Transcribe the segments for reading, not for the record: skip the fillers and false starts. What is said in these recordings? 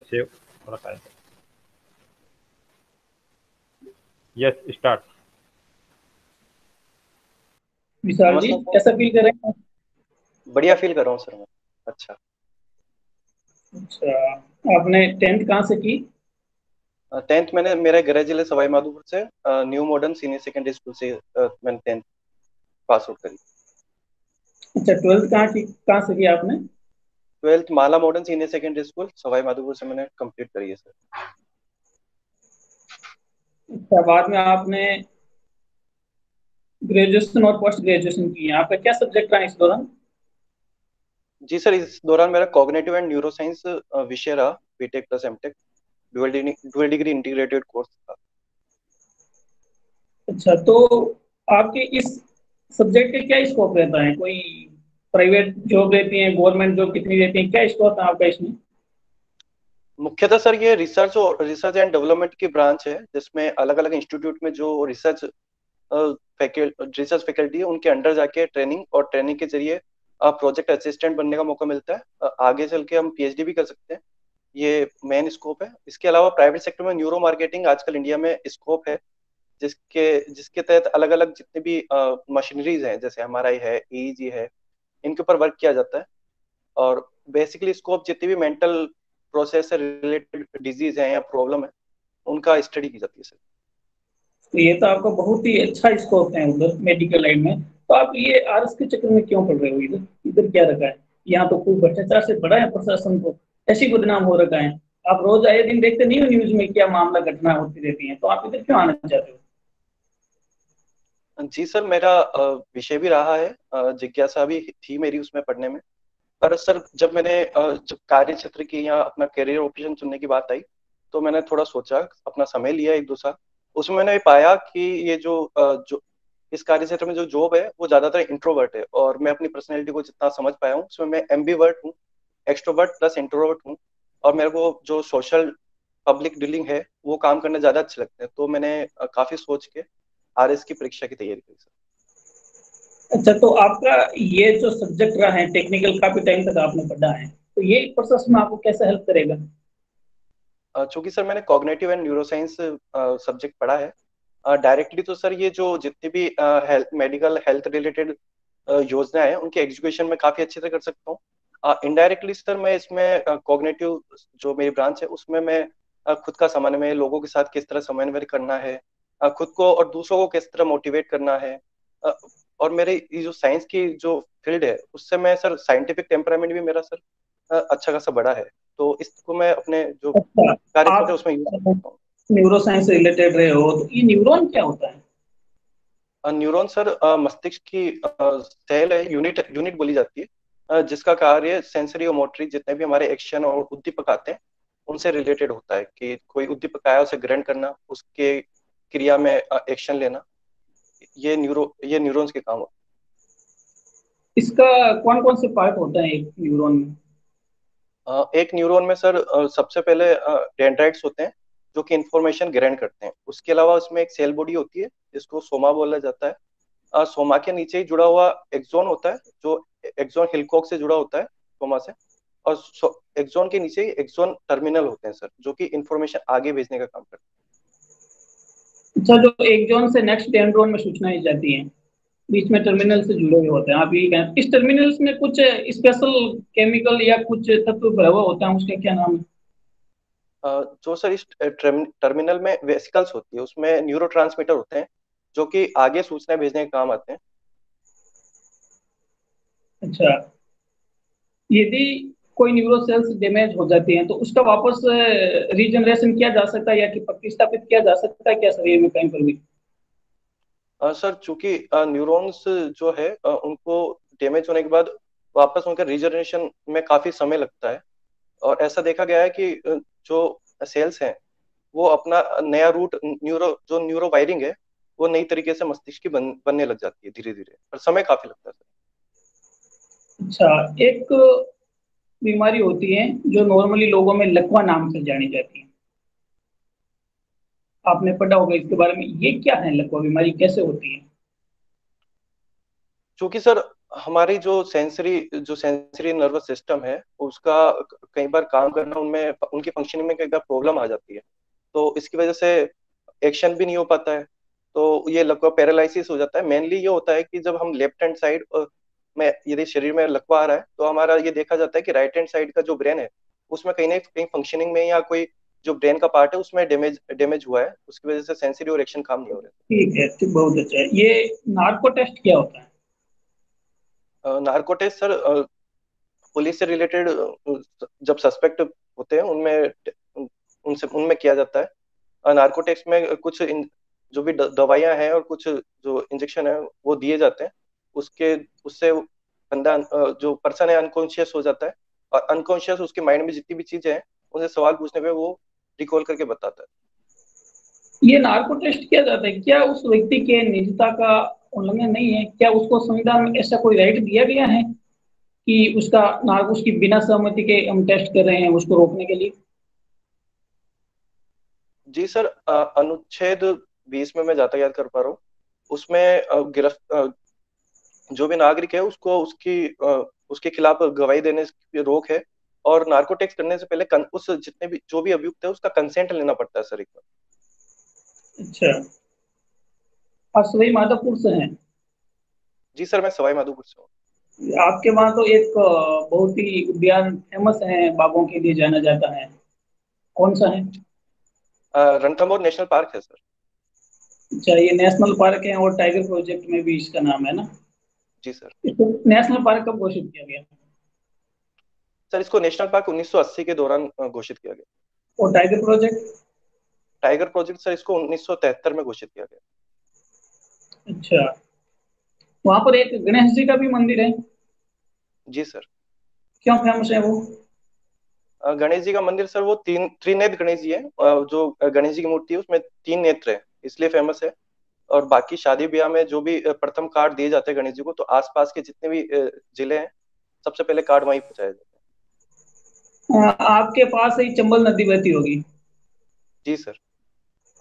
Save रखा है। Yes, start. विशाल जी, नमस्कार सर। कैसा फील कर रहे हैं? बढ़िया फील कर रहा हूँ सर मैं। अच्छा। अच्छा, आपने 10th कहाँ से की? 10th मैंने मेरे गृह जिले सवाई माधोपुर से new modern senior secondary school से मैंने 10th पास आउट करी। अच्छा, 12th कहाँ से की आपने? 12th Mala modern senior secondary school Sawai Madhopur से मैंने कंप्लीट करी है सर। अच्छा, बाद में आपने ग्रेजुएशन और पोस्ट ग्रेजुएशन की है। आपका क्या सब्जेक्ट रहा इस दौरान? जी सर, इस दौरान मेरा कॉग्निटिव एंड न्यूरो साइंस विषय रहा, BTech plus MTech dual degree integrated course था। अच्छा, तो आपके इस सब्जेक्ट के क्या स्कोप रहता है? कोई प्राइवेट जॉब रहती है, गवर्नमेंट जॉब कितनी रहती है, क्या स्कोप है आपका इसमें? मुख्यतः सर ये रिसर्च एंड डेवलपमेंट की ब्रांच है, जिसमें अलग अलग इंस्टीट्यूट में जो रिसर्च फैकल्टी है उनके अंडर जाके ट्रेनिंग और ट्रेनिंग के जरिए प्रोजेक्ट असिस्टेंट बनने का मौका मिलता है। आगे चल के हम पीएचडी भी कर सकते हैं। ये मेन स्कोप है। इसके अलावा प्राइवेट सेक्टर में न्यूरो मार्केटिंग आजकल इंडिया में स्कोप है, जिसके जिसके तहत अलग अलग जितने भी मशीनरीज हैं, जैसे एमआरआई है, ईईजी है, इनके ऊपर वर्क किया जाता है। और बेसिकली स्कोप जितनी भी मेंटल प्रोसेस से रिलेटेड डिजीज है या प्रॉब्लम है, उनका स्टडी की जाती है सर। तो ये तो आपका बहुत ही अच्छा स्कोप है उधर मेडिकल लाइन में। तो आप ये आरएस के चक्कर में क्यों पड़ रहे हो? इधर इधर क्या रखा है? यहाँ तो खूब भ्रष्टाचार से बड़ा है, प्रशासन को ऐसी बदनाम हो रखा है। आप रोज आए दिन देखते नहीं हो न्यूज में क्या मामला घटना होती रहती है, तो आप इधर क्यों आना चाहते हो? जी सर, मेरा विषय भी रहा है, जिज्ञासा भी थी मेरी उसमें पढ़ने में। पर सर जब मैंने जब कार्य क्षेत्र की या अपना करियर ऑप्शन चुनने की बात आई, तो मैंने थोड़ा सोचा, अपना समय लिया 1-2 साल। उसमें मैंने पाया कि ये जो इस कार्य क्षेत्र में जो जॉब है वो ज्यादातर इंट्रोवर्ट है, और मैं अपनी पर्सनैलिटी को जितना समझ पाया हूँ उसमें मैं एम्बीवर्ट हूँ, एक्सट्रोवर्ट प्लस इंट्रोवर्ट हूँ। और मेरे को जो सोशल पब्लिक डीलिंग है वो काम करना ज्यादा अच्छे लगते हैं, तो मैंने काफी सोच के आरएस की परीक्षा की तैयारी करी सर। अच्छा, तो आपका ये जो सब्जेक्ट रहा है टेक्निकल, काफी टाइम तक आपने पढ़ा है, तो ये प्रोसेस में आपको कैसे हेल्प करेगा? चूंकि सर मैंने कॉग्निटिव एंड न्यूरोसाइंस सब्जेक्ट पढ़ा है, डायरेक्टली तो सर ये जो जितनी भी मेडिकल हेल्थ रिलेटेड योजनाएं हैं उनके एग्जीक्यूशन में काफी अच्छे से कर सकता हूँ। इनडायरेक्टली सर मैं इसमें कॉग्निटिव जो मेरी ब्रांच है उसमें मैं खुद का समन्वय, लोगों के साथ किस तरह समन्वय करना है, खुद को और दूसरों को किस तरह मोटिवेट करना है। अ, और मेरे ये जो साइंस की जो फील्ड है उससे मैं सर साइंटिफिक टेम्परामेंट भी मेरा सर अच्छा खासा बड़ा है, तो इसको मैं अपने जो अच्छा, कार्य क्षेत्र है आप उसमें यूज कर सकता हूँ। न्यूरो साइंस से रिलेटेड रहे हो, तो ये न्यूरॉन क्या होता है? न्यूरॉन सर मस्तिष्क की सेल है, यूनिट यूनिट बोली जाती है, जिसका कार्य सेंसरी और मोटरी जितने भी हमारे एक्शन और उद्दीपक आते हैं उनसे रिलेटेड होता है, कि कोई उद्दीपक आया उसे ग्रहण करना, उसके क्रिया में एक्शन लेना। ये न्यूरॉन्स के काम होते इसका कौन कौन से पार्ट होता है एक न्यूरॉन में? एक न्यूरॉन में सर सबसे पहले डेंड्राइट्स होते हैं जो कि इंफॉर्मेशन ग्रहण करते हैं। उसके अलावा उसमें एक सेल बॉडी होती है जिसको सोमा बोला जाता है। सोमा के नीचे ही जुड़ा हुआ एक्सॉन होता है, जो एक्सॉन हिलकॉक से जुड़ा होता है सोमा से। और एक्सॉन के नीचे ही एक्सॉन टर्मिनल होते हैं सर, जो कि इंफॉर्मेशन आगे भेजने का काम करते अच्छा, जो एक जोन से नेक्स्ट डेंड्रोन में सूचनाएं जाती हैं, बीच में टर्मिनल से जुड़े हुए होते हैं, आप यही कहें इस टर्मिनल्स में कुछ स्पेशल केमिकल या कुछ तत्व भरा हुआ होता है, उसका क्या नाम है? जो सर इस टर्मिनल में वेसिकल्स होती है, उसमें न्यूरो होते हैं जो कि आगे सूचना भेजने के काम आते हैं। अच्छा, यदि कोई न्यूरो सेल्स डैमेज हो जाती हैं तो उसका वापस रीजनरेशन किया जा सकता है या कि प्रतिस्थापित किया जा सकता है क्या शरीर में कहीं पर भी? सर चूंकि न्यूरॉन्स जो है उनको डैमेज होने के बाद वापस उनका रिजनरेशन में काफी समय लगता है। और ऐसा देखा गया है कि जो सेल्स हैं वो अपना नया रूट न्यूरो वायरिंग है वो नई तरीके से मस्तिष्क की बनने लग जाती है धीरे धीरे, पर समय काफी लगता है सर। अच्छा, एक बीमारी होती है जो नॉर्मली लोगों में लकवा नाम से जानी जाती है, आपने पढ़ा होगा इसके बारे में। ये क्या है लकवा बीमारी, कैसे होती है? चूंकि सर हमारी जो सेंसरी नर्वस सिस्टम है उसका कई बार काम करना, उनमें उनकी फंक्शनिंग में कई बार प्रॉब्लम आ जाती है, तो इसकी वजह से एक्शन भी नहीं हो पाता है, तो ये लकवा पैरालिसिस हो जाता है। मेनली ये होता है कि जब हम लेफ्ट हैंड साइड में यदि शरीर में लकवा आ रहा है तो हमारा ये देखा जाता है कि राइट हैंड साइड का जो ब्रेन है उसमें कहीं ना कहीं फंक्शनिंग में या कोई जो ब्रेन का पार्ट है उसमें डैमेज हुआ है, उसकी वजह से सेंसरी और एक्शन काम नहीं हो ठीक है, ठीक, बहुत अच्छा है। ये नार्को टेस्ट क्या होता है? रहे। नार्को टेस्ट सर पुलिस से रिलेटेड जब सस्पेक्ट होते हैं उनमें उनसे उनमें किया जाता है। नार्को टेस्ट में कुछ जो भी दवाइयां हैं और कुछ जो इंजेक्शन है वो दिए जाते हैं, उसके उससे बंदा जो पर्सन है अनकॉन्शियस हो जाता है, और अनकॉन्शियस उसके माइंड में जितनी भी चीजें हैं उनसे सवाल पूछने पे वो रिकॉल करके बताता है। ये नार्को टेस्ट किया जाता है, क्या उस व्यक्ति के निजता का उल्लंघन नहीं है? क्या उसको संविधान में ऐसा कोई राइट दिया गया है कि उसका नार्को, उसकी बिना सहमति के हम टेस्ट कर रहे हैं उसको रोकने के लिए? जी सर, अनुच्छेद 20 में मैं जहाँ याद कर पा रहा हूँ उसमें जो भी नागरिक है उसको उसके खिलाफ गवाही देने की रोक है, और नार्को टेस्ट करने से पहले उस जितने भी जो भी अभियुक्त है उसका कंसेंट लेना पड़ता है सर एक बार। अच्छा, आप सभी माधोपुर से हैं? जी सर, मैं सवाई माधोपुर से हूँ। आपके वहाँ तो एक बहुत ही उद्यान फेमस है, बाघों के लिए जाना जाता है, कौन सा है? रणथंभौर नेशनल पार्क है सर। अच्छा, ये नेशनल पार्क है और टाइगर प्रोजेक्ट में भी इसका नाम है ना? जी सर। इसको नेशनल पार्क कब घोषित किया गया? सर इसको नेशनल पार्क 1980 के दौरान घोषित किया गया। और tiger project? Tiger project sir इसको 1973 में घोषित किया गया। अच्छा, वहां पर एक गणेश जी का भी मंदिर है, जी सर। क्यों फेमस है वो? गणेश जी का मंदिर सर वो त्रिनेत्र गणेश जी है, जो गणेश जी की मूर्ति है उसमें 3 नेत्र है इसलिए फेमस है। और बाकी शादी ब्याह में जो भी प्रथम कार्ड दिए जाते हैं गणेश जी को, तो आसपास के जितने भी जिले हैं सबसे पहले कार्ड वहीं पहुंचाए जाते आपके पास ही चंबल नदी बहती होगी, हैं। जी सर।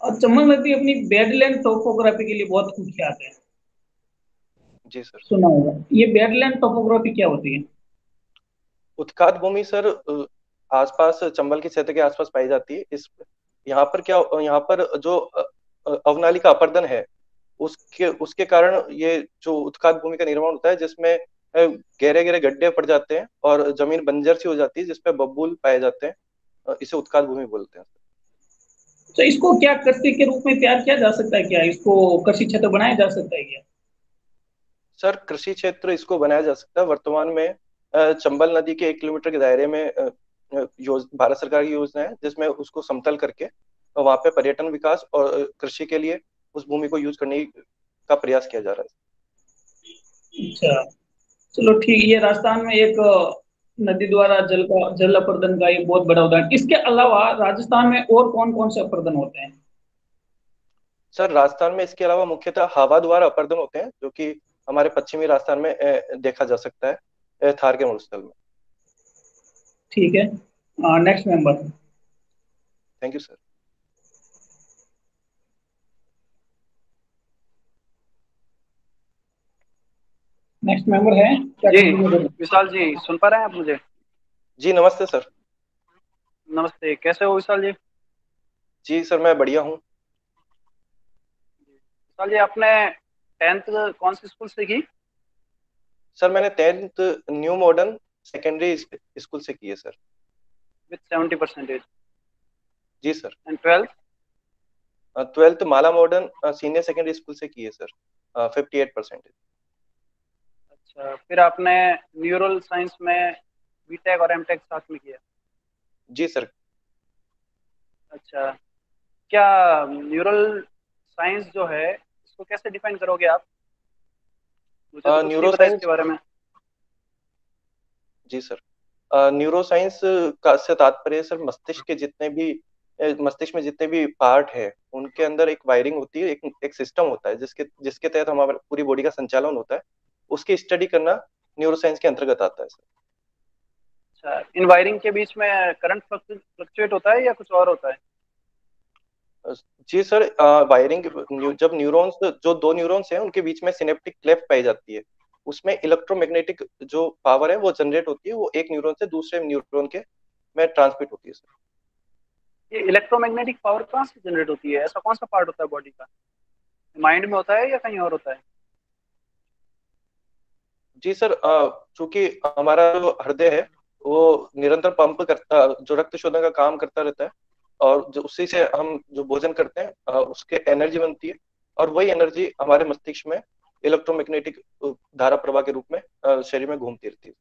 और चंबल नदी अपनी बेडलैंड टोपोग्राफी के लिए बहुत कुख्यात है, जी सर। सुना होगा। ये बेडलैंड टोपोग्राफी क्या होती है? उत्खात भूमि सर आसपास चंबल के क्षेत्र के आसपास पाई जाती है। इस यहाँ पर जो अवनाली का अपरदन है उसके उसके कारण ये जो उत्खात भूमि का निर्माण होता है, जिसमें गहरे गहरे गड्ढे पड़ जाते हैं और जमीन बंजर सी हो जाती है जिसपे बबूल पाए जाते हैं। इसे उत्खात भूमि बोलते हैं। तो इसको क्या कृषि के रूप में तैयार किया जा सकता है? क्या इसको कृषि क्षेत्र बनाया जा सकता है क्या? सर कृषि क्षेत्र इसको बनाया जा सकता है वर्तमान में। चंबल नदी के 1 किलोमीटर के दायरे में भारत सरकार की योजना है जिसमें उसको समतल करके वहां पे पर्यटन विकास और कृषि के लिए उस भूमि को यूज करने का प्रयास किया जा रहा है। अच्छा, चलो ठीक। ये राजस्थान में एक नदी द्वारा जल अपर्दन का एक बहुत बड़ा उदाहरण। इसके अलावा राजस्थान में और कौन कौन से अपर्दन होते हैं? सर राजस्थान में इसके अलावा मुख्यतः हवा द्वारा अपरदन होते हैं जो कि हमारे पश्चिमी राजस्थान में देखा जा सकता है, थार के मरुस्थल में। ठीक है, next member. Thank you sir. Next member है क्या? जी कंटिन्यू करें? विशाल जी, सुन पा रहे हैं आप मुझे? जी नमस्ते सर। नमस्ते, कैसे हो विशाल जी? जी सर मैं बढ़िया हूँ। विशाल जी, आपने 10th कौन सी स्कूल से की? सर मैंने 10th new modern secondary school से की है सर। विथ 70%? जी sir. And 12th? 12th Mala modern senior secondary school से की है सर, 58%। अच्छा, फिर आपने न्यूरल साइंस में बीटेक और एमटेक साथ में किया? जी सर। अच्छा, क्या न्यूरल साइंस जो है इसको कैसे डिफाइन करोगे आप? मुझे तो कुछ नहीं न्यूरो पता इसके साइंस। बारे में। जी सर, न्यूरो साइंस का से तात्पर्य सर मस्तिष्क में जितने भी पार्ट है उनके अंदर एक वायरिंग होती है, एक सिस्टम होता है जिसके जिसके तहत हमारे पूरी बॉडी का संचालन होता है, उसकी स्टडी करना न्यूरो साइंस के अंतर्गत आता है सर। अच्छा, इन वायरिंग के बीच में करंट फ्लक्चुएट होता है या कुछ और होता है? जी सर, वायरिंग जब न्यूरॉन्स जो दो न्यूरॉन्स हैं उनके बीच में सिनेप्टिक क्लेफ्ट पाई जाती है, उसमें इलेक्ट्रोमैग्नेटिक जो पावर है वो जनरेट होती है, वो एक न्यूरॉन से दूसरे न्यूरॉन के में ट्रांसमिट होती है सर। ये इलेक्ट्रोमैग्नेटिक पावर कहाँ से जनरेट होती है? ऐसा कौन सा पार्ट होता है बॉडी का? माइंड में होता है या कहीं और होता है? जी सर, चूंकि हमारा जो हृदय है वो निरंतर पंप करता, जो रक्त शोधन का काम करता रहता है, और जो उसी से हम जो भोजन करते हैं उसके एनर्जी बनती है, और वही एनर्जी हमारे मस्तिष्क में इलेक्ट्रोमैग्नेटिक धारा प्रवाह के रूप में शरीर में घूमती रहती है।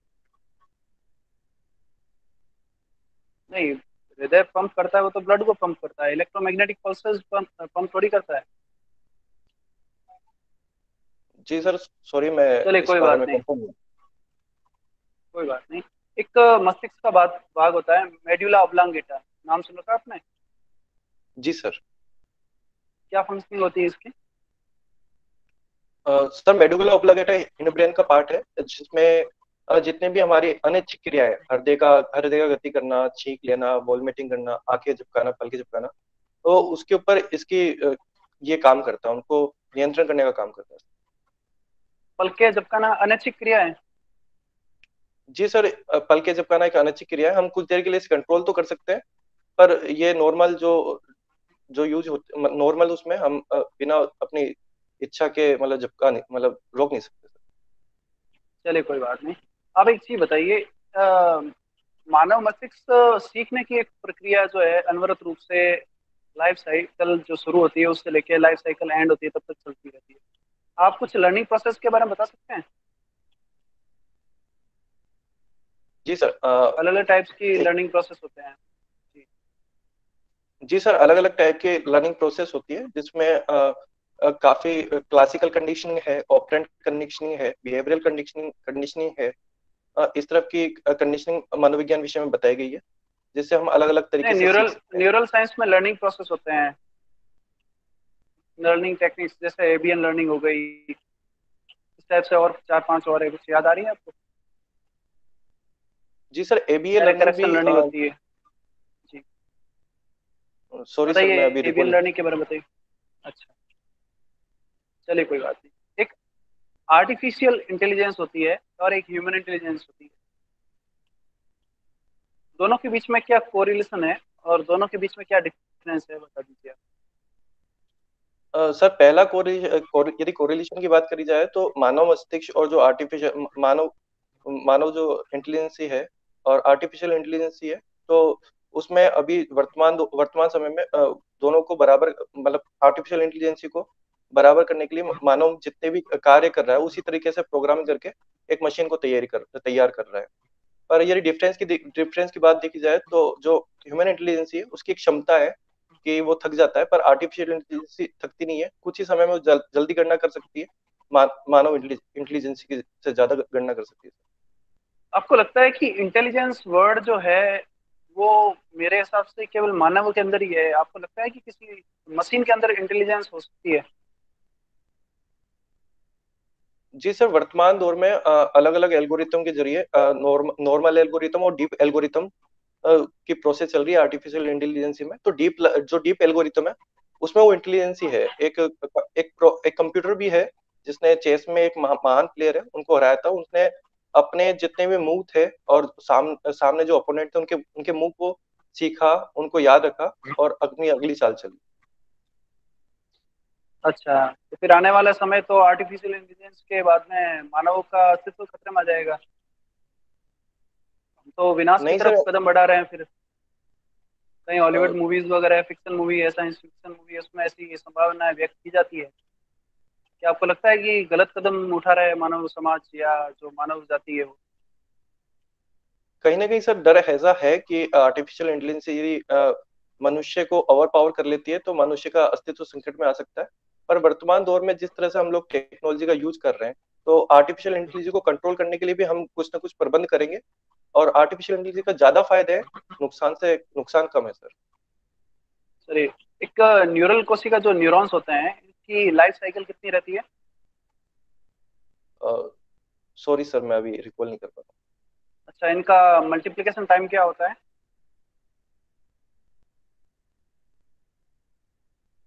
नहीं, हृदय पंप करता है वो तो ब्लड को पंप करता है, इलेक्ट्रोमैग्नेटिक पल्सेस पंप थोड़ी करता है। जी सर, सॉरी, मैं चलिए इस कोई बारे बात में नहीं, कंफर्म हूँ। कोई बात नहीं। एक मस्तिष्क का भाग होता है मेड्यूला ऑब्लांगेटा, नाम सुन रखा आपने? जी सर। क्या फंक्शनिंग होती है इसकी? सर, मेडुला ऑब्लांगेटा हिंडब्रेन का पार्ट है, जिसमें जितने भी हमारी अनैच्छिक क्रियाएं, हृदय का गति करना, छींक लेना, वॉमिटिंग करना, आंखें झपकाना, पलकें झपकाना, तो उसके ऊपर इसकी ये काम करता है, उनको नियंत्रण करने का काम करता है। पलके झपकाना अनैच्छिक क्रिया है? जी सर, पलकें झपकाना एक अनैच्छिक क्रिया है। हम कुछ देर के लिए इसे कंट्रोल तो कर सकते हैं, पर ये नॉर्मल जो जो यूज होते, नॉर्मल उसमें हम बिना अपनी इच्छा के मतलब झपका नहीं, मतलब रोक नहीं सकते। चलिए कोई बात नहीं। आप एक चीज बताइए, मानव मस्तिष्क सीखने की एक प्रक्रिया जो है अनवरत रूप से लाइफ साइकिल जो शुरू होती है उससे लेके लाइफ साइकिल एंड होती है तब तक चलती रहती है। आप कुछ लर्निंग प्रोसेस के बारे में बता सकते हैं? जी सर, अलग अलग टाइप्स की लर्निंग प्रोसेस होते हैं जी। जी सर, अलग अलग टाइप के लर्निंग प्रोसेस होती है, जिसमें काफी क्लासिकल कंडीशनिंग है, ऑपरेंट कंडीशनिंग है, बिहेवियरल कंडीशनिंग कंडीशनिंग है। इस तरह की कंडीशनिंग मनोविज्ञान विषय में बताई गई है, जिससे हम अलग अलग नहीं, तरीके से सीख न्यूरल सकते हैं। न्यूरल साइंस में लर्निंग प्रोसेस होते हैं, लर्निंग टेक्निक्स, जैसे एबीएन लर्निंग हो गई, इस टाइप से और चार पांच और है, कुछ याद आ रही है आपको? जी sir, ABA error learning correction भी, लर्निंग होती है जी। सॉरी सर, बताइए मैं अभी एबीएन रिकॉल। लर्निंग के बारे में बताइए। अच्छा, चलिए कोई बात नहीं। एक आर्टिफिशियल इंटेलिजेंस होती है और एक ह्यूमन इंटेलिजेंस होती है, दोनों के बीच में क्या कोरिलेशन है और दोनों के बीच में क्या डिफरेंस है, बता दीजिए आप। सर, पहला यदि कोरिलेशन की बात करी जाए तो मानव मस्तिष्क और जो आर्टिफिशियल मानव मानव जो इंटेलिजेंसी है और आर्टिफिशियल इंटेलिजेंसी है, तो उसमें अभी वर्तमान समय में दोनों को बराबर, मतलब आर्टिफिशियल इंटेलिजेंसी को बराबर करने के लिए मानव जितने भी कार्य कर रहा है उसी तरीके से प्रोग्रामिंग करके एक मशीन को तैयार कर रहा है। पर यदि डिफरेंस की बात देखी जाए तो जो ह्यूमन इंटेलिजेंसी है उसकी एक क्षमता है कि वो थक जाता है, पर आर्टिफिशियल इंटेलिजेंसी थकती नहीं है, कुछ ही समय में वो जल्दी गणना कर सकती है, मानव इंटेलिजेंसी से ज्यादा गणना कर सकती है। आपको लगता है कि इंटेलिजेंस वर्ड जो है वो मेरे हिसाब से केवल मानव के अंदर ही है? आपको लगता है कि किसी मशीन के अंदर इंटेलिजेंस हो सकती है? जी सर, वर्तमान दौर में अलग अलग एल्गोरिथम के जरिए नॉर्मल एल्गोरिथम और डीप एल्गोरिथम की प्रोसेस चल रही है आर्टिफिशियल इंटेलिजेंसी में। तो डीप एल्गोरिथम है, उसमें वो इंटेलिजेंसी है, एक कंप्यूटर भी है जिसने चेस में एक महान प्लेयर है उनको हराया था। उसने अपने जितने भी मूव थे और सामने जो अपोनेंट थे उनके उनके मूव को सीखा, उनको याद रखा और अपनी अगली चाल चली। अच्छा, तो फिर आने वाला समय तो आर्टिफिशियल इंटेलिजेंस के बाद में मानव का अस्तित्व खतरे में आ जाएगा, हम तो विनाश की नहीं तरफ सर, कदम बढ़ा रहे हैं फिर। कहीं हॉलीवुड मूवीज वगैरह, फिक्शन मूवी है, साइंस फिक्शन मूवी है, उसमें ऐसी संभावना व्यक्त की जाती है। क्या आपको लगता है कि गलत कदम उठा रहे हैं मानव समाज या जो मानव जाति है वो? कहीं ना कहीं सर डर ऐसा है कि आर्टिफिशियल इंटेलिजेंस यदि मनुष्य को ओवर पावर कर लेती है तो मनुष्य का अस्तित्व संकट में आ सकता है। पर वर्तमान दौर में जिस तरह से हम लोग टेक्नोलॉजी का यूज कर रहे हैं, तो आर्टिफिशियल इंटेलिजेंस को कंट्रोल करने के लिए भी हम कुछ ना कुछ प्रबंध करेंगे, और आर्टिफिशियल इंटेलिजेंस का ज्यादा फायदा है, नुकसान कम है सर। चलिए, एक न्यूरल कोशिका जो न्यूरॉन्स होते हैं इनकी लाइफ साइकिल कितनी रहती है? सॉरी सर, मैं अभी रिकॉल नहीं कर पा अच्छा, इनका मल्टीप्लिकेशन टाइम क्या होता है?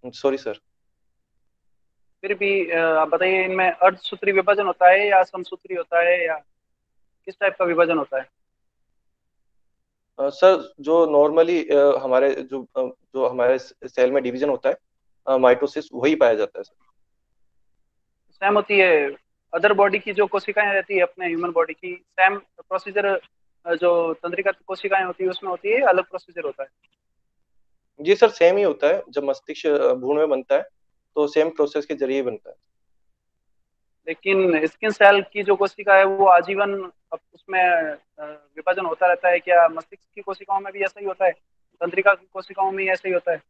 रहा, सॉरी सर। फिर भी आप बताइए, इनमें अर्धसूत्री विभाजन होता है या समसूत्री होता है, या किस टाइप का विभाजन होता है? सर जो नॉर्मली जो हमारे सेल में डिवीजन होता है माइटोसिस वही पाया जाता है सर। सेम होती है? अदर बॉडी की जो कोशिकाएं रहती है अपने ह्यूमन बॉडी की, सेम प्रोसीजर जो तंत्रिका कोशिकाएं होती है उसमें होती है, अलग प्रोसीजर होता है? जी सर सेम ही होता है, जब मस्तिष्क भ्रूण में बनता है तो सेम प्रोसेस के जरिए बनता है। लेकिन स्किन सेल की जो कोशिका है वो आजीवन उसमें विभाजन होता रहता है क्या? मस्तिष्क की कोशिकाओं में भी ऐसा ही होता है? तंत्रिका की कोशिकाओं में ही ऐसा ही होता है?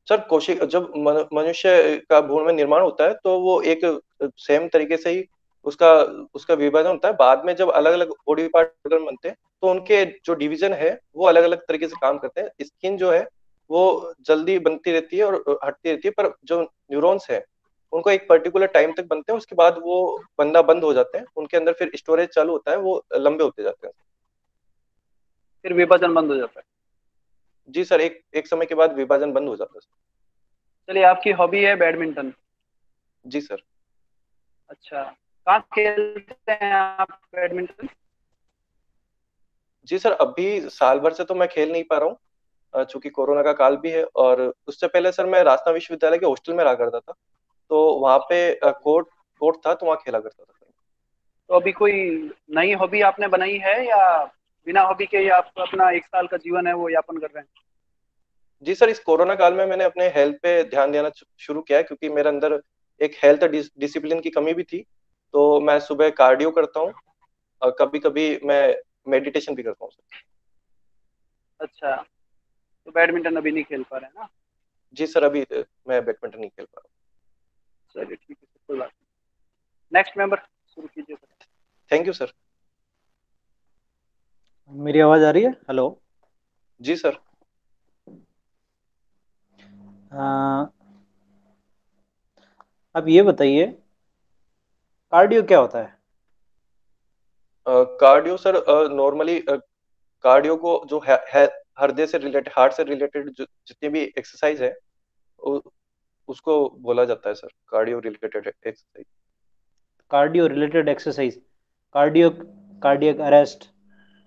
सर कोशिक जब मनुष्य का भ्रूण में निर्माण होता है तो वो एक सेम तरीके से ही उसका उसका विभाजन होता है। बाद में जब अलग अलग बॉडी पार्ट बनते हैं तो उनके जो डिवीजन है वो अलग अलग तरीके से काम करते हैं। स्किन जो है वो जल्दी बनती रहती है और हटती रहती है, पर जो न्यूरॉन्स है उनको एक पर्टिकुलर टाइम तक बनते हैं, उसके बाद वो बनना बंद हो जाते हैं। उनके अंदर फिर स्टोरेज चालू होता है, वो लंबे होते जाते हैं। फिर विभाजन बंद हो जाता है? जी सर, एक एक समय के बाद विभाजन बंद हो जाता है। चलिए, आपकी हॉबी है बैडमिंटन। जी सर। अच्छा, कहाँ खेलते हैं आप बैडमिंटन? जी सर, अभी साल भर से तो मैं खेल नहीं पा रहा हूँ, चूंकि कोरोना का काल भी है। और उससे पहले सर मैं राजस्थान विश्वविद्यालय के हॉस्टल में रहा करता था, तो वहाँ पे कोर्ट कोर्ट था, तो वहाँ खेला करता था। तो अभी कोई नई हॉबी आपने बनाई है, या बिना हॉबी के ही आप अपना 1 साल का जीवन है वो यापन कर रहे हैं? जी सर, इस कोरोना काल में मैंने अपने हेल्थ पे ध्यान देना शुरू किया है, क्योंकि मेरे अंदर एक हेल्थ डिसिप्लिन की कमी भी थी। तो मैं सुबह कार्डियो करता हूँ और कभी कभी मैं मेडिटेशन भी करता हूँ सर। अच्छा, तो बैडमिंटन अभी नहीं खेल पा रहे हैं ना? जी सर, अभी मैं बैडमिंटन नहीं खेल पा रहा चलिए ठीक है, कोई बात नहीं। नेक्स्ट मेंबर शुरू कीजिए सर। हूँ। Thank you sir. मेरी आवाज़ आ रही है? हेलो। जी सर। अब ये बताइए, कार्डियो क्या होता है? कार्डियो सर नॉर्मली कार्डियो को जो है हृदय से रिलेटेड, हार्ट से रिलेटेड जितनी भी एक्सरसाइज है उ, उसको बोला जाता है sir cardio related exercise. Cardio related exercise, cardio, cardiac arrest,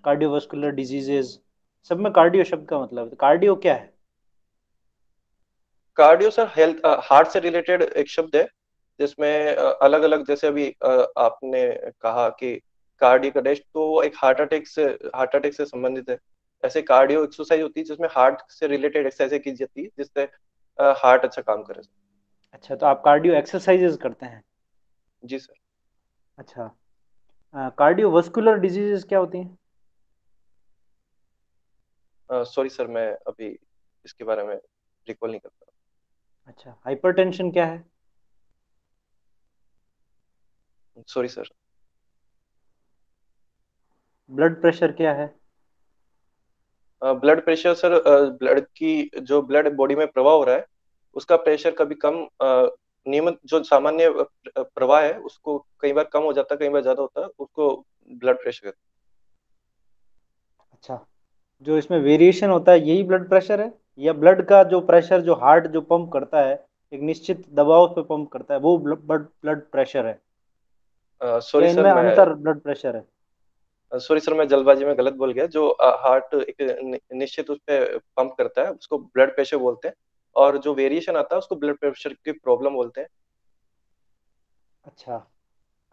cardiovascular diseases, सब में कार्डियो शब्द का मतलब है। कार्डियो क्या है? कार्डियो सर हेल्थ हार्ट से रिलेटेड एक शब्द है, जिसमें अलग अलग, जैसे अभी आपने कहा कि कार्डियक अरेस्ट, तो वो एक हार्ट अटैक से संबंधित है। ऐसे कार्डियो एक्सरसाइज होती है जिसमें हार्ट से रिलेटेड एक्सरसाइज की जाती है, जिससे हार्ट अच्छा काम करे। अच्छा, तो आप कार्डियो एक्सरसाइजेज करते हैं? जी सर। अच्छा, कार्डियोवास्कुलर डिजीजेज क्या होती हैं? सॉरी सर, मैं अभी इसके बारे में रिकॉल नहीं करता। अच्छा, हाइपरटेंशन क्या है? Sorry sir. ब्लड प्रेशर क्या है? ब्लड प्रेशर सर ब्लड की जो ब्लड बॉडी में प्रवाह हो रहा है उसका प्रेशर कभी कम नियमित जो सामान्य प्रवाह है उसको कई बार कम हो जाता है, कई बार ज्यादा होता है, उसको ब्लड प्रेशर कहते अच्छा, जो इसमें वेरिएशन होता है यही ब्लड प्रेशर है, या ब्लड का जो प्रेशर जो हार्ट जो पंप करता है एक निश्चित दबाव पे पंप करता है वो ब्लड ब्लड प्रेशर है, हैं। या सॉरी सर इनमें मैं अंतर ब्लड प्रेशर है? जल्दबाजी में गलत बोल गया। जो हार्ट एक निश्चित उस पे पंप करता है उसको ब्लड प्रेशर बोलते हैं, और जो वेरिएशन आता है उसको ब्लड प्रेशर की प्रॉब्लम बोलते हैं। अच्छा,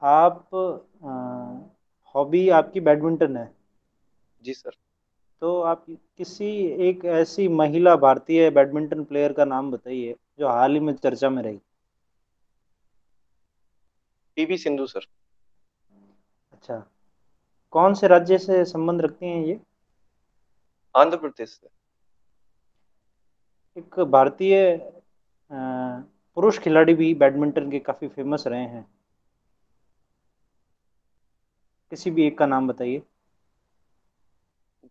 आप हॉबी आपकी बैडमिंटन है, जी सर। तो आप किसी एक ऐसी महिला भारतीय बैडमिंटन प्लेयर का नाम बताइए जो हाल ही में चर्चा में रही। PV Sindhu sir. अच्छा, कौन से राज्य से संबंध रखती हैं ये? आंध्र प्रदेश से। एक भारतीय पुरुष खिलाड़ी भी बैडमिंटन के काफ़ी फेमस रहे हैं, किसी भी एक का नाम बताइए।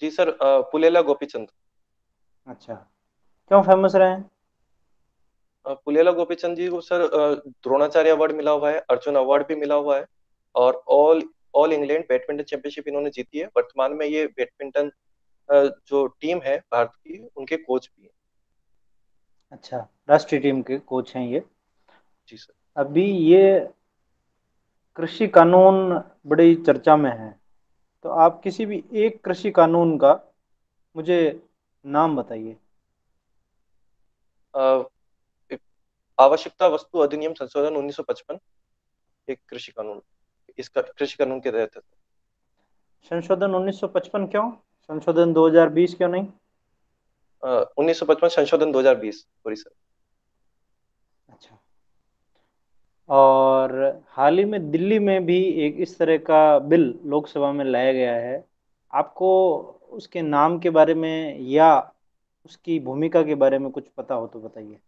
जी सर, पुलेला गोपीचंद। अच्छा, क्यों फेमस रहे हैं? पुलेला गोपीचंद जी को सर द्रोणाचार्य अवार्ड मिला हुआ है, अर्जुन अवार्ड भी मिला हुआ है, और all all England badminton championship इन्होंने जीती है। वर्तमान में ये बैडमिंटन जो टीम है भारत की उनके कोच भी हैं। अच्छा, राष्ट्रीय टीम के कोच हैं ये। जी सर। अभी ये कृषि कानून बड़ी चर्चा में है, तो आप किसी भी एक कृषि कानून का मुझे नाम बताइए। अ, एक आवश्यकता वस्तु अधिनियम संशोधन 1955 एक कृषि कानून, इसका कृषि कानून के तहत है। संशोधन 1955 क्यों? संशोधन 2020 क्यों नहीं? 1955 संशोधन 2020, सॉरी सर। अच्छा। और हाल ही में दिल्ली में भी एक इस तरह का बिल लोकसभा में लाया गया है। आपको उसके नाम के बारे में या उसकी भूमिका के बारे में कुछ पता हो तो बताइए।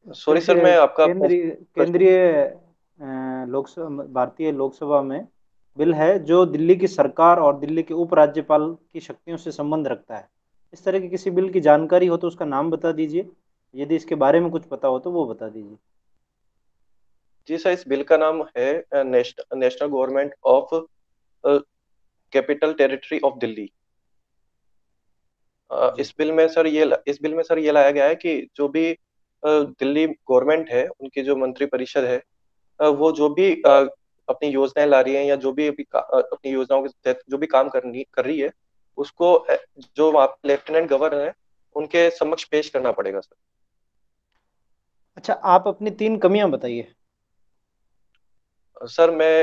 सॉरी सर, मैं आपका केंद्रीय प्रश्न। केंद्रीय लोकसभा, भारतीय लोकसभा में बिल है जो दिल्ली की सरकार और दिल्ली के उपराज्यपाल की शक्तियों से संबंध रखता है। इस तरह की किसी बिल की जानकारी हो तो उसका नाम बता दीजिए। यदि इसके बारे में कुछ पता हो तो वो बता दीजिए। जी सर, इस बिल का नाम है national government of capital territory of Delhi. जी। इस बिल में सर ये लाया गया है कि जो भी दिल्ली गवर्नमेंट है, उनकी जो मंत्री परिषद है, वो जो भी अपनी योजनाएं ला रही है या जो भी अपनी योजनाओं के तहत जो भी काम कर रही है, उसको जो वहाँ पे लेफ्टिनेंट गवर्नर है उनके समक्ष पेश करना पड़ेगा सर। अच्छा, आप अपनी 3 कमियां बताइए। सर मैं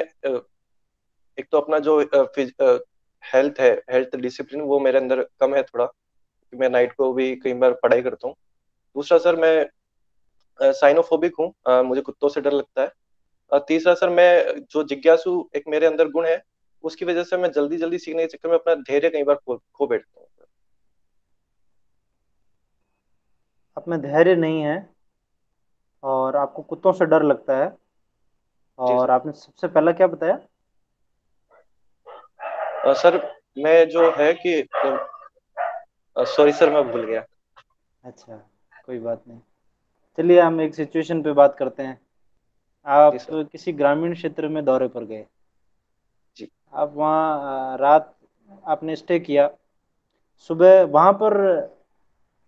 एक तो अपना जो हेल्थ है, हेल्थ डिसिप्लिन, वो मेरे अंदर कम है थोड़ा, क्योंकि मैं नाइट को भी कई बार पढ़ाई करता हूँ। दूसरा सर, मैं साइनोफोबिक हूँ, मुझे कुत्तों से डर लगता है। और तीसरा सर, मैं जो जिज्ञासु एक मेरे अंदर गुण है, उसकी वजह से मैं जल्दी जल्दी सीखने के चक्कर में अपना धैर्य कई बार खो बैठता हूँ। आप में धैर्य नहीं है और आपको कुत्तों से डर लगता है, जी और सर। आपने सबसे पहला क्या बताया? सर मैं जो है कि सॉरी सर, मैं भूल गया। अच्छा, कोई बात नहीं। चलिए हम एक सिचुएशन पे बात करते हैं। जी आप सर। किसी ग्रामीण क्षेत्र में दौरे पर गए। जी। आप वहाँ रात आपने स्टे किया। सुबह वहाँ पर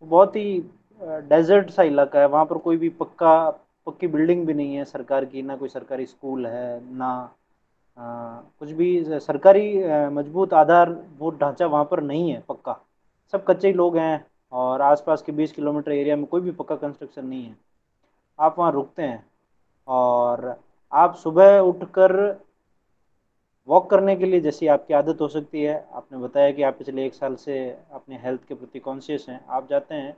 बहुत ही डेजर्ट सा इलाका है। वहाँ पर कोई भी पक्की बिल्डिंग भी नहीं है सरकार की, ना कोई सरकारी स्कूल है, ना अ, कुछ भी सरकारी मजबूत आधारभूत ढांचा वहाँ पर नहीं है पक्का। सब कच्चे ही लोग हैं, और आसपास के 20 किलोमीटर एरिया में कोई भी पक्का कंस्ट्रक्शन नहीं है। आप वहाँ रुकते हैं और आप सुबह उठकर वॉक करने के लिए, जैसी आपकी आदत हो सकती है, आपने बताया कि आप पिछले 1 साल से अपने हेल्थ के प्रति कॉन्शियस हैं, आप जाते हैं,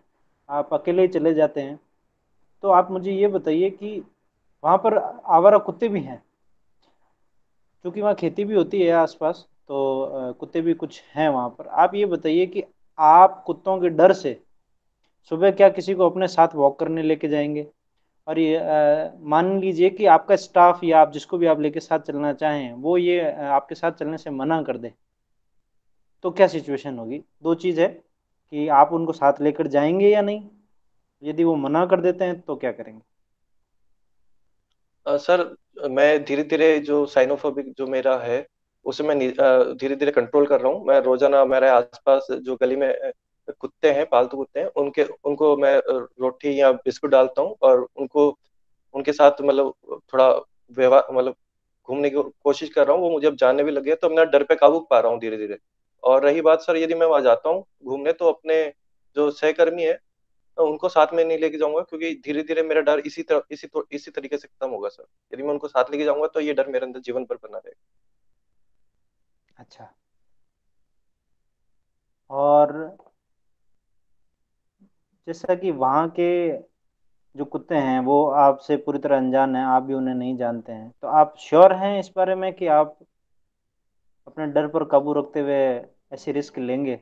आप अकेले ही चले जाते हैं। तो आप मुझे ये बताइए कि वहाँ पर आवारा कुत्ते भी हैं, क्योंकि वहाँ खेती भी होती है आसपास, तो कुत्ते भी कुछ हैं वहाँ पर। आप ये बताइए कि आप कुत्तों के डर से सुबह क्या किसी को अपने साथ वॉक करने लेके जाएंगे? और ये मान लीजिए कि आपका स्टाफ या आप जिसको भी आप लेके साथ चलना चाहें, वो ये आपके साथ चलने से मना कर दे, तो क्या सिचुएशन होगी? दो चीज़ है कि आप उनको साथ लेकर जाएंगे या नहीं। यदि वो मना कर देते हैं तो क्या करेंगे? सर मैं धीरे धीरे जो साइनोफोबिक जो मेरा है, उसे मैं धीरे धीरे कंट्रोल कर रहा हूँ। मैं रोजाना मेरे आसपास जो गली में कुत्ते हैं, पालतू कुत्ते हैं, उनके उनको मैं रोटी या बिस्कुट डालता हूँ, और उनको उनके साथ मतलब थोड़ा व्यवहार, मतलब घूमने की कोशिश कर रहा हूँ। वो मुझे अब जानने भी लगे हैं, तो मैं डर पे काबू पा रहा हूँ धीरे धीरे। और रही बात सर, यदि मैं वहां जाता हूँ घूमने, तो अपने जो सहकर्मी है उनको साथ में नहीं लेके जाऊंगा, क्योंकि धीरे धीरे मेरा डर इसी तरीके से खत्म होगा सर। यदि मैं उनको साथ लेके जाऊंगा तो ये डर मेरे अंदर जीवन भर बना रहेगा। अच्छा। और जैसा कि वहाँ के जो कुत्ते हैं वो आपसे पूरी तरह अनजान हैं, आप भी उन्हें नहीं जानते हैं, तो आप श्योर हैं इस बारे में कि आप अपने डर पर काबू रखते हुए ऐसे रिस्क लेंगे?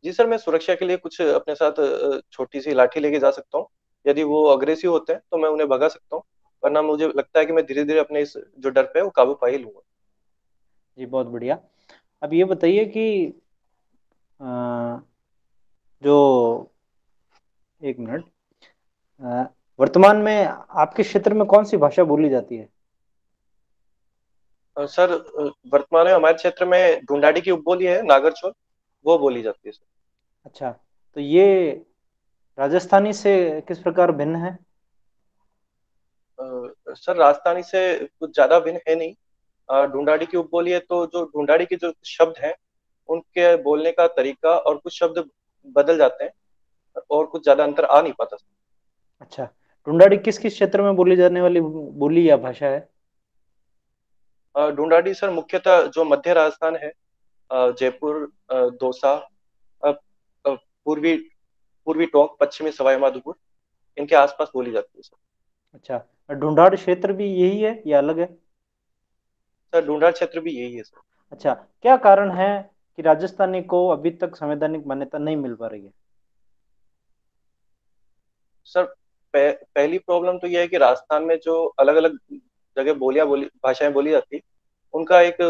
जी सर, मैं सुरक्षा के लिए कुछ अपने साथ छोटी सी लाठी लेके जा सकता हूँ। यदि वो अग्रेसिव होते हैं तो मैं उन्हें भगा सकता हूँ, वरना मुझे लगता है कि मैं धीरे धीरे अपने इस जो डर पे है वो काबू पा ही लूंगा। जी, बहुत बढ़िया। अब ये बताइए कि अ, जो एक मिनट, अ, वर्तमान में आपके क्षेत्र में कौन सी भाषा बोली जाती है? सर वर्तमान में हमारे क्षेत्र में ढूंढाड़ी की उपबोली है नागरचौल, वो बोली जाती है सर। अच्छा, तो ये राजस्थानी से किस प्रकार भिन्न है? सर राजस्थानी से कुछ ज्यादा भिन्न है नहीं। ढूंढाड़ी की उपबोली है, तो जो ढूंढाड़ी के जो शब्द हैं उनके बोलने का तरीका और कुछ शब्द बदल जाते हैं और कुछ ज्यादा अंतर आ नहीं पाता। अच्छा, ढूंढाड़ी किस किस क्षेत्र में बोली जाने वाली बोली या भाषा है? ढूंढाड़ी सर मुख्यतः जो मध्य राजस्थान है, जयपुर, दौसा, अ, पूर्वी पूर्वी टोंक, पश्चिमी सवाई माधोपुर, इनके आसपास बोली जाती है सर। अच्छा, ढूंढाड़ क्षेत्र भी यही है या अलग है? सर ढूंढाड़ क्षेत्र भी यही है सर। अच्छा, क्या कारण है कि राजस्थानी को अभी तक संवैधानिक मान्यता नहीं मिल पा रही है? सर पहली प्रॉब्लम तो यह है कि राजस्थान में जो अलग अलग जगह बोली भाषाएं बोली जाती, उनका एक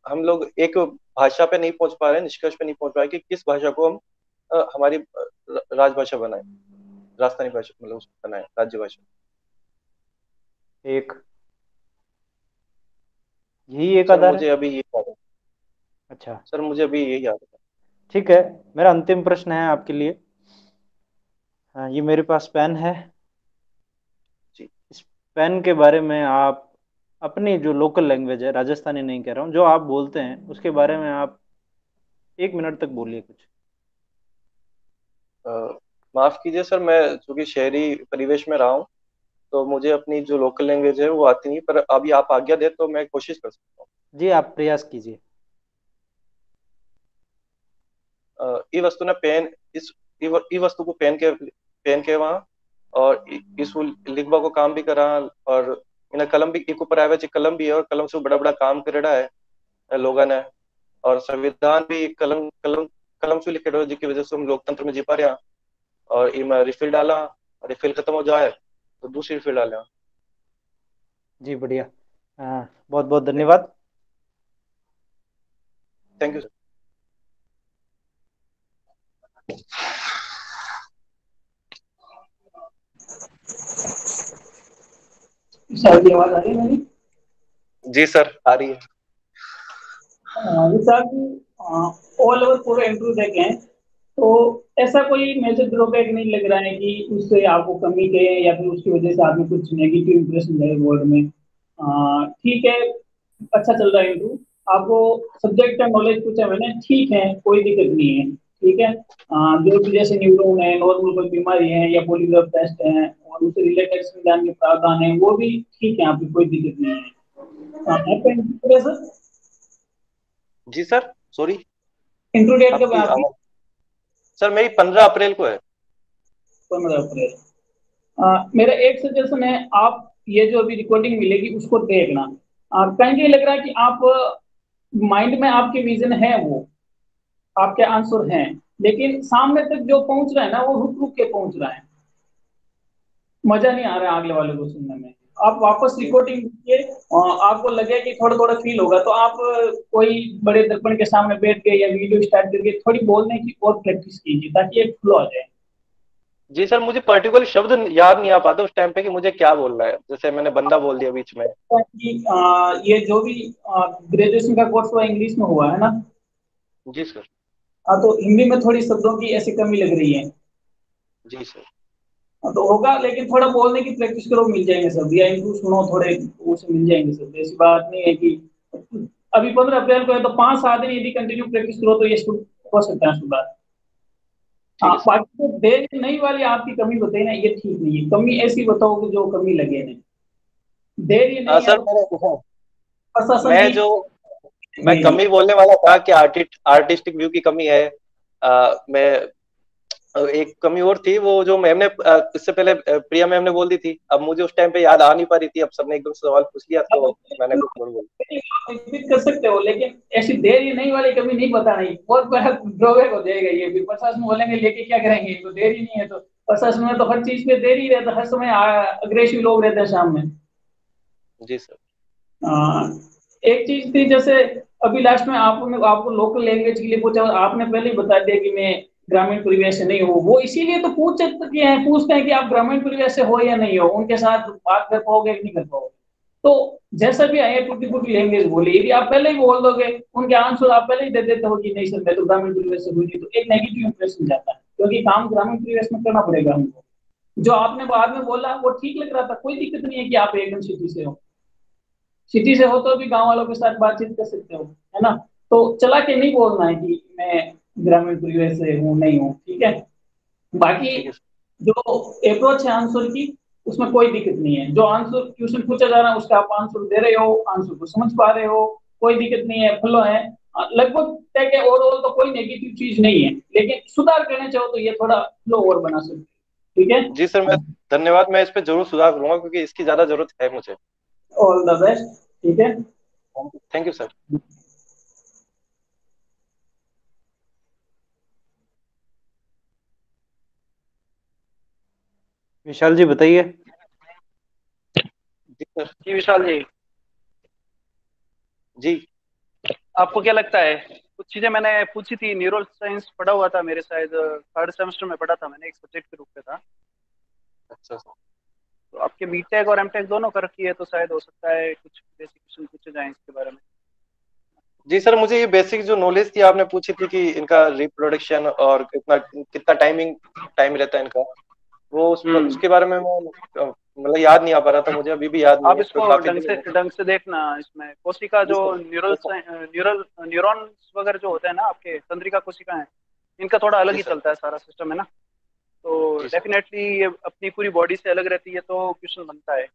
हम लोग एक भाषा पे नहीं पहुंच पा रहे हैं, निष्कर्ष पे नहीं पहुंच पा रहे कि किस भाषा को हम हमारी राजभाषा बनाए, राजस्थानी भाषा मतलब उसको बनाए राज्य भाषा। एक यही एक सर आधार मुझे है? अभी ये याद है। अच्छा, सर मुझे अभी यही याद है। ठीक है। मेरा अंतिम प्रश्न है आपके लिए। हाँ, ये मेरे पास पेन है। जी इस पेन के बारे में आप अपनी जो लोकल लैंग्वेज है, राजस्थानी नहीं कह रहा हूँ, जो आप बोलते हैं उसके बारे में आप 1 मिनट तक बोलिए कुछ। अ, माफ कीजिए सर, मैं चूंकि शहरी परिवेश में रहा हूँ तो मुझे अपनी जो लोकल लैंग्वेज है वो आती नहीं, पर अभी आप आज्ञा दे तो मैं कोशिश कर सकता हूँ। जी, आप प्रयास कीजिए। ई वस्तु ने पेन इस ई वस्तु को पेन के वहाँ, और इसको लिखबा को काम भी करा, और इन्हें कलम भी एक ऊपर आवे कलम भी है, और कलम से बड़ा बड़ा काम करेड़ा है लोगों ने। और संविधान भी कलम कलम कलम से लिखे जिसकी वजह से हम लोकतंत्र में जी पा रहे हैं। और इनमें रिफिल डाला, रिफिल खत्म हो जाए तो दूसरी रिफिल डाला। जी, बढ़िया। बहुत बहुत धन्यवाद। Thank you sir. सर की आवाज आ रही है मेरी? जी सर आ रही है। विशाल जी, ऑल ओवर पूरे इंटरव्यू देखें तो ऐसा कोई मेजर ड्रॉबैक नहीं लग रहा है कि उससे आपको कमी के या फिर उसकी वजह से आपने कुछ नेगेटिव इंप्रेशन है बोर्ड में? ठीक है, अच्छा चल रहा है इंटरव्यू। आपको सब्जेक्ट का नॉलेज पूछा मैंने, ठीक है, कोई दिक्कत नहीं है। ठीक है, जो भी जैसे न्यूरोन है, नॉर्मल कोई बीमारी है या पॉलीग्राफ टेस्ट है और उससे रिलेटेड संविधान के प्रावधान है, वो भी ठीक है, आपकी कोई दिक्कत नहीं है। आपका इंटरव्यू सर, जी सर सॉरी, इंटरव्यू डेट कब है आपकी आपकी? आवाज। सर मेरी 15 अप्रैल को है। 15 अप्रैल। मेरा एक सजेशन है, आप ये जो अभी रिकॉर्डिंग मिलेगी उसको देखना। कहीं ये लग रहा है कि आप माइंड में आपके विजन है, वो आपके आंसर हैं, लेकिन सामने तक जो पहुंच रहा है ना, वो रुक रुक के पहुंच रहा है, मजा नहीं आ रहा है अगले वाले को सुनने में। आप वापस रिकॉर्डिंग कीजिए, आपको लगे कि थोड़ा थोड़ा फील होगा तो आप कोई बड़े दर्पण के सामने बैठ के या वीडियो स्टार्ट करके थोड़ी बोलने की और प्रैक्टिस कीजिए ताकि एक फ्लो आ जाए। जी सर, मुझे पर्टिकुलर शब्द याद नहीं आ पाता उस टाइम पे कि मुझे क्या बोलना है, जैसे मैंने बंदा बोल दिया बीच में। कि ये जो भी ग्रेजुएशन का कोर्स हुआ इंग्लिश में हुआ है ना? जी सर। हाँ, तो हिंदी में थोड़ी शब्दों की ऐसी कमी लग रही है। जी सर। हाँ, तो होगा, लेकिन थोड़ा बोलने की प्रैक्टिस करो, मिल जाएंगे शब्द, या इनको सुनो थोड़े, उससे मिल जाएंगे शब्द। ऐसी बात नहीं है कि अभी 15 अप्रैल को है तो 5-7 दिन यदि कंटिन्यू प्रैक्टिस करो तो ये हो सकता है सुधार। ठीक हाँ, है सर। बाकी तो देर नहीं वाली आपकी कमी बताई ना, ये ठीक नहीं है। कमी ऐसी बताओ कि जो कमी लगे नहीं, देर ये हाँ नहीं है सर, तो प्रशासन मैं की। जो मैं नहीं है। कमी बोलने वाला था कि आर्टिस्टिक व्यू की कमी है। मैं एक कमी और थी, वो जो मैम ने इससे पहले प्रिया मैम ने बोल दी थी, अब मुझे उस टाइम पे याद आ नहीं पा रही थी, अब सबने एकदम सवाल पूछ लिया हाँ, तो तो मैंने कुछ और बोल। रिपीट कर सकते हो, लेकिन ऐसी देर ये नहीं वाली कभी नहीं बताना, ही बहुत बड़ा ड्रॉबैक हो जाएगा ये। फिर प्रशासन बोलेंगे लेके क्या करेंगे, तो देर ही नहीं है तो। प्रशासन में तो हर चीज पे देर ही रहता, हर समय अग्रेसिव लोग रहते हैं सामने। जी सर। एक चीज थी, जैसे अभी लास्ट में आपने आपको लोकल लैंग्वेज के लिए पूछा, आपने पहले ही बता दिया कि मैं ग्रामीण परिवेश से नहीं हूँ। वो इसीलिए तो पूछते हैं कि आप ग्रामीण परिवेश से हो या नहीं हो, उनके साथ बात कर पाओगे कि नहीं कर पाओगे। तो जैसा भी आए टूटी फूटी लैंग्वेज बोली, यदि आप पहले ही बोल दोगे, उनके आंसर आप पहले ही दे देते हो कि नहीं सर मैं तो ग्रामीण परिवेश से हुई नहीं, तो एक नेगेटिव इंप्रेशन जाता है। क्योंकि काम ग्रामीण परिवेश में करना पड़ेगा हमको। जो आपने बाद में बोला वो ठीक लग रहा था, कोई दिक्कत नहीं है कि आप एकदम सिटी से हो। सिटी से हो तो भी गांव वालों के साथ बातचीत कर सकते हो, है ना। तो चला के नहीं बोलना है कि मैं ग्रामीण परिवेश से हूँ नहीं हूँ, ठीक है। बाकी ठीक है सर। जो अप्रोच है आंसर की, उसमें कोई दिक्कत नहीं है। जो आंसर क्वेश्चन पूछा जा रहा है उसका आप आंसर दे रहे हो, आंसर को समझ पा रहे हो, कोई दिक्कत नहीं है, फ्लो है। लगभग तय के ओवरऑल तो कोई नेगेटिव चीज नहीं है, लेकिन सुधार करना चाहो तो ये थोड़ा फ्लो और बना सकते हो, ठीक है। जी सर, मैं धन्यवाद, मैं इस पे जरूर सुधार करूंगा क्योंकि इसकी ज्यादा जरूरत है मुझे। ऑल द बेस्ट, ठीक है। Thank you sir. Vishal ji बताइए। जी सर। जी विशाल जी, जी आपको क्या लगता है? कुछ चीजें मैंने पूछी थी, न्यूरल साइंस पढ़ा हुआ था मेरे, शायद थर्ड सेमेस्टर में पढ़ा था मैंने, एक सब्जेक्ट के रूप में था। अच्छा सर। तो आपके बीटेक और एमटेक दोनों कर रखी है, तो शायद हो सकता है कुछ बेसिक क्वेश्चन पूछे जाएं इसके बारे में। जी सर, मुझे ये बेसिक जो नॉलेज थी आपने पूछी थी कि इनका रिप्रोडक्शन और कितना कितना टाइम रहता है इनका, वो हम्म। उसके बारे में मैं मतलब याद नहीं आ पा रहा था मुझे, अभी भी याद नहीं आप है तो इसको काफी ढंग दिन से हो गए। ढंग से देखना, इसमें कोशिका जी जो सर। न्यूरॉन्स वगैरह जो होते हैं ना आपके, तंत्रिका कोशिकाएं, इनका थोड़ा अलग जी ही सर। चलता है सारा सिस्टम, है ना। तो जी सर। डेफिनेटली ये अपनी पूरी बॉडी से अलग रहती है, तो क्वेश्चन बनता है।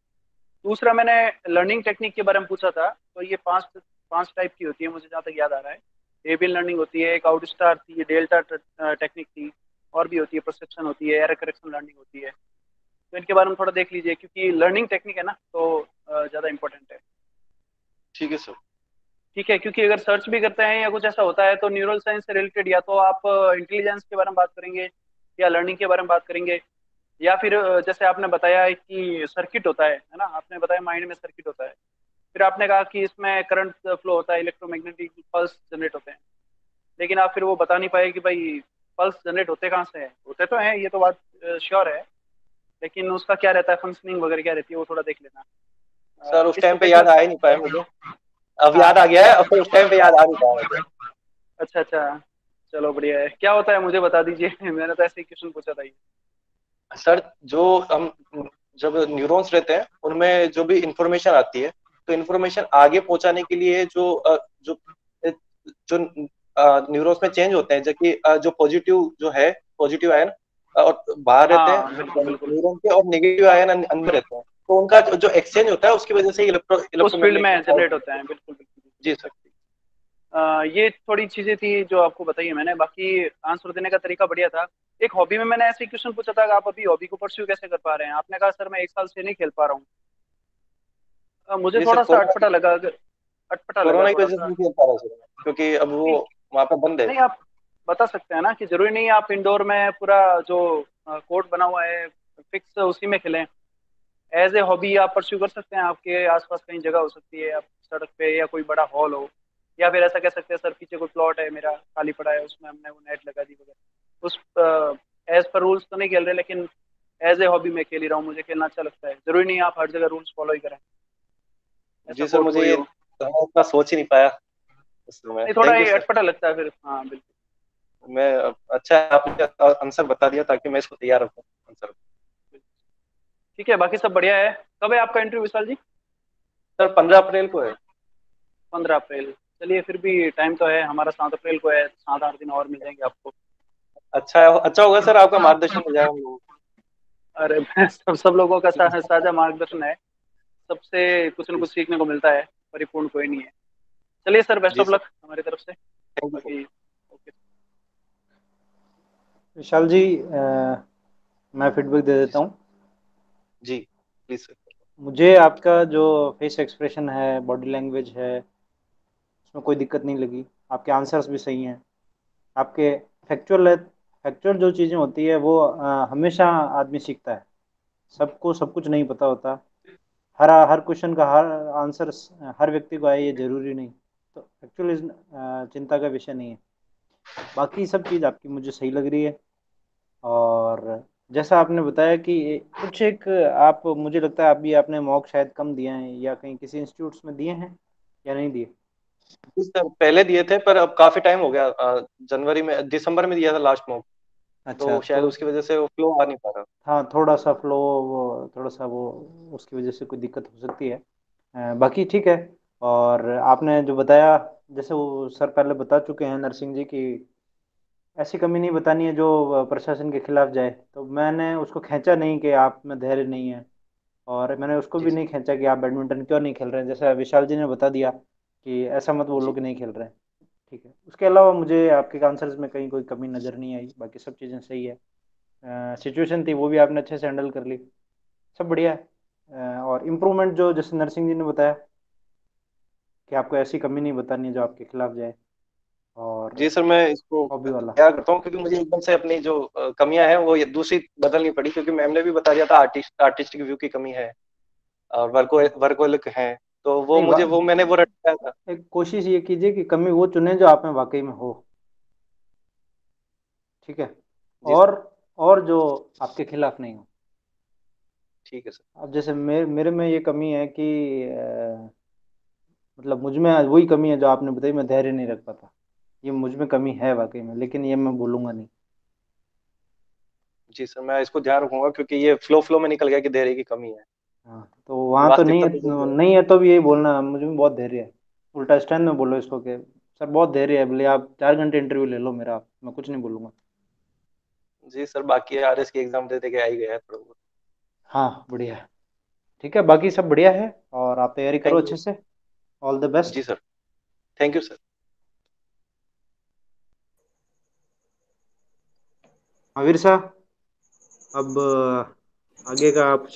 दूसरा मैंने लर्निंग टेक्निक के बारे में पूछा था, तो ये पांच पांच टाइप की होती है मुझे जहाँ तक याद आ रहा है। एबियल लर्निंग होती है, एक आउट स्टार थी, डेल्टा टेक्निक थी, और भी होती है, परसेप्शन होती है, एरर करेक्शन लर्निंग होती है। तो इनके बारे में थोड़ा देख लीजिए, क्योंकि लर्निंग टेक्निक है ना, तो ज़्यादा इंपॉर्टेंट है। ठीक है सर। ठीक है, क्योंकि अगर सर्च भी करते हैं या कुछ ऐसा होता है, तो न्यूरल साइंस से रिलेटेड या तो आप इंटेलिजेंस के बारे में बात करेंगे, या लर्निंग के बारे में बात करेंगे, या फिर जैसे आपने बताया है कि सर्किट होता है ना, आपने बताया माइंड में सर्किट होता है। फिर आपने कहा कि इसमें करंट फ्लो होता है, इलेक्ट्रोमैग्नेटिक पल्स जनरेट होते हैं। लेकिन आप फिर वो बता नहीं पाए कि भाई पल्स जनरेट होते कहाँ से हैं। होते तो हैं, ये तो बात श्योर है, लेकिन उसका क्या रहता है, फंक्शनिंग वगैरह क्या रहती है, वो थोड़ा देख लेना। सर उस इस टाइम पे टॉपिक में। याद आ ही नहीं पाया मुझे, अब हाँ। याद आ गया है, अब तो उस टाइम पे याद आ नहीं पाया मुझे। अच्छा अच्छा, चलो बढ़िया है। क्या होता है मुझे बता दीजिए मैंने तो ऐसे ही क्वेश्चन पूछा था ये। सर जो हम जब न्यूरॉन्स रहते हैं उनमें जो भी इंफॉर्मेशन आती है, तो इंफॉर्मेशन आगे पहुंचाने के लिए जो न्यूरॉन्स में चेंज होते हैं, जबकि जो पॉजिटिव आयन और बाहर रहते हैं हाँ बिल्कुल बिल्कुल। न्यूरॉन के, और नेगेटिव आयन अंदर रहते हैं, तो उनका जो एक्सचेंज होता है उसकी वजह से उस फील्ड में इलेक्ट्रोमैग्नेटिक पल्स। जनरेट होते हैं, बिल्कुल बिल्कुल बिल्कुल। जी सर। ये थोड़ी चीजें थी जो आपको बताई है मैंने, बाकी आंसर देने का तरीका बढ़िया था। एक हॉबी में मैंने ऐसे क्वेश्चन पूछा था कि आप अभी हॉबी को परस्यू कैसे कर पा रहे हैं। आपने कहा सर मैं 1 साल से नहीं खेल पा रहा हूँ। मुझे जी सर, थोड़ा सा अटपटा लगा, अटपटा लगा कोरोना की थोड़ा वजह से सा। नहीं खेल पा रहा सर, क्योंकि अब वो नहीं वहां पे बंद है। नहीं, आप बता सकते हैं ना कि जरूरी नहीं है आप इंडोर में पूरा जो कोर्ट बना हुआ है फिक्स उसी में खेलें। एज ए हॉबी आप परस्यू कर सकते हैं, आपके आसपास कहीं जगह हो सकती है, आप सड़क पे या कोई बड़ा हॉल हो, या फिर ऐसा कह सकते हैं सर पीछे कोई प्लॉट है मेरा खाली पड़ा है, उसमें हमने वो नेट लगा दी वगैरह। उस एज पर रूल्स तो नहीं खेल रहे, लेकिन एज ए हॉबी मैं खेल ही रहा हूँ, मुझे खेलना अच्छा लगता है। जरूरी नहीं है आप हर जगह रूल्स फॉलो ही करें, ऐसा जी सर, कोर्ट मुझे कोई ये हो। उतना सोच ही नहीं पाया उस समय। नहीं, थोड़ा थैंक यू ये सर। अटपटा लगता है फिर, हाँ बिल्कुल। मैं अच्छा है, आपने आंसर बता दिया ताकि मैं इसको तैयार रखूं आंसर। ठीक है, बाकी सब बढ़िया है। कब है आपका इंटरव्यू विशाल जी? सर 15 अप्रैल को है। 15 अप्रैल। चलिए फिर भी टाइम तो है, हमारा 7 अप्रैल को है, 7-8 दिन और मिल जाएंगे आपको। अच्छा होगा सर, आपका मार्गदर्शन हो जाएगा हम लोगों अरे सब लोगों का साझा मार्गदर्शन है, सबसे कुछ न को। कुछ सीखने को मिलता है, परिपूर्ण कोई नहीं है। चलिए सर, बेस्ट जी ऑफ सर। लक हमारी तरफ से। Thank you sir. बाकी ओके। विशाल जी मैं फीडबैक दे जी देता सर। हूँ। जी प्लीज सर। मुझे आपका जो फेस एक्सप्रेशन है, बॉडी लैंग्वेज है, उसमें कोई दिक्कत नहीं लगी। आपके आंसर्स भी सही हैं। आपके फैक्चुअल जो चीज़ें होती है वो हमेशा आदमी सीखता है। सबको सब कुछ नहीं पता होता। हर हर क्वेश्चन का हर आंसर हर व्यक्ति को आए ये जरूरी नहीं। तो एक्चुअली चिंता का विषय नहीं है। बाकी सब चीज़ आपकी मुझे सही लग रही है। और जैसा आपने बताया कि कुछ एक आप, मुझे लगता है अभी आपने मॉक शायद कम दिए हैं, या कहीं किसी इंस्टीट्यूट्स में दिए हैं या नहीं दिए। जी सर, पहले दिए थे पर अब काफी टाइम हो गया, जनवरी में दिसंबर में दिया था लास्ट मॉक। अच्छा, तो शायद तो उसकी वजह से वो फ्लो आ नहीं पा रहा। हाँ थोड़ा सा फ्लो, वो थोड़ा सा वो उसकी वजह से कोई दिक्कत हो सकती है। बाकी ठीक है। और आपने जो बताया, जैसे वो सर पहले बता चुके हैं नरसिंह जी की, ऐसी कमी नहीं बतानी है जो प्रशासन के खिलाफ जाए, तो मैंने उसको खींचा नहीं कि आप में धैर्य नहीं है, और मैंने उसको जी भी सर। नहीं खींचा कि आप बैडमिंटन क्यों नहीं खेल रहे हैं, जैसे विशाल जी ने बता दिया कि ऐसा मत बोलो जी कि नहीं खेल रहे हैं। ठीक है, उसके अलावा मुझे आपके आंसर्स में कहीं कोई कमी नज़र नहीं आई, बाकी सब चीज़ें सही है। सिचुएशन थी वो भी आपने अच्छे से हैंडल कर ली, सब बढ़िया है। और इम्प्रूवमेंट जो जैसे नरसिंह जी ने बताया कि आपको ऐसी कमी नहीं बतानी है जो आपके खिलाफ जाए, और जी सर, मैं इसको हॉबी वाला। क्या करता हूँ, क्योंकि मुझे एकदम से अपनी जो कमियां हैं वो ये दूसरी बदलनी पड़ी, क्योंकि मैम ने भी बता दिया था आर्टिस्टिक व्यू की कमी है और वर्कोलिक है। तो वो नहीं मुझे वो मैंने वो रटाया था। एक कोशिश ये कीजिए कि कमी वो चुने जो आप में वाकई में हो। ठीक है। जी सर। और और जो आपके खिलाफ नहीं हो। ठीक है सर। अब जैसे मेरे में ये कमी है कि मतलब मुझ में आज वही कमी है जो आपने बताई, मैं धैर्य नहीं रख पाता। ये मुझ में कमी है वाकई में, लेकिन ये मैं बोलूंगा नहीं। जी सर, मैं इसको ध्यान रखूंगा, क्योंकि ये फ्लो फ्लो में निकल गया कि धैर्य की कमी है। हाँ तो वहाँ तो नहीं वास्तविकता है, तो वही है। नहीं है तो भी यही बोलना मुझ में बहुत धैर्य है। उल्टा स्टैंड में बोलो इसको कि सर बहुत धैर्य है, बोले आप 4 घंटे इंटरव्यू ले लो मेरा, मैं कुछ नहीं बोलूंगा। जी सर, बाकी आरएस की एग्जाम दे दे के आ ही गया है थोड़ा बहुत। हाँ बढ़िया है। ठीक है, बाकी सब बढ़िया है, और आप तैयारी करो थैंक यू। अच्छे से। ऑल द जी best. Sir. Thank you sir. Mahavir साहब, अब आगे का आप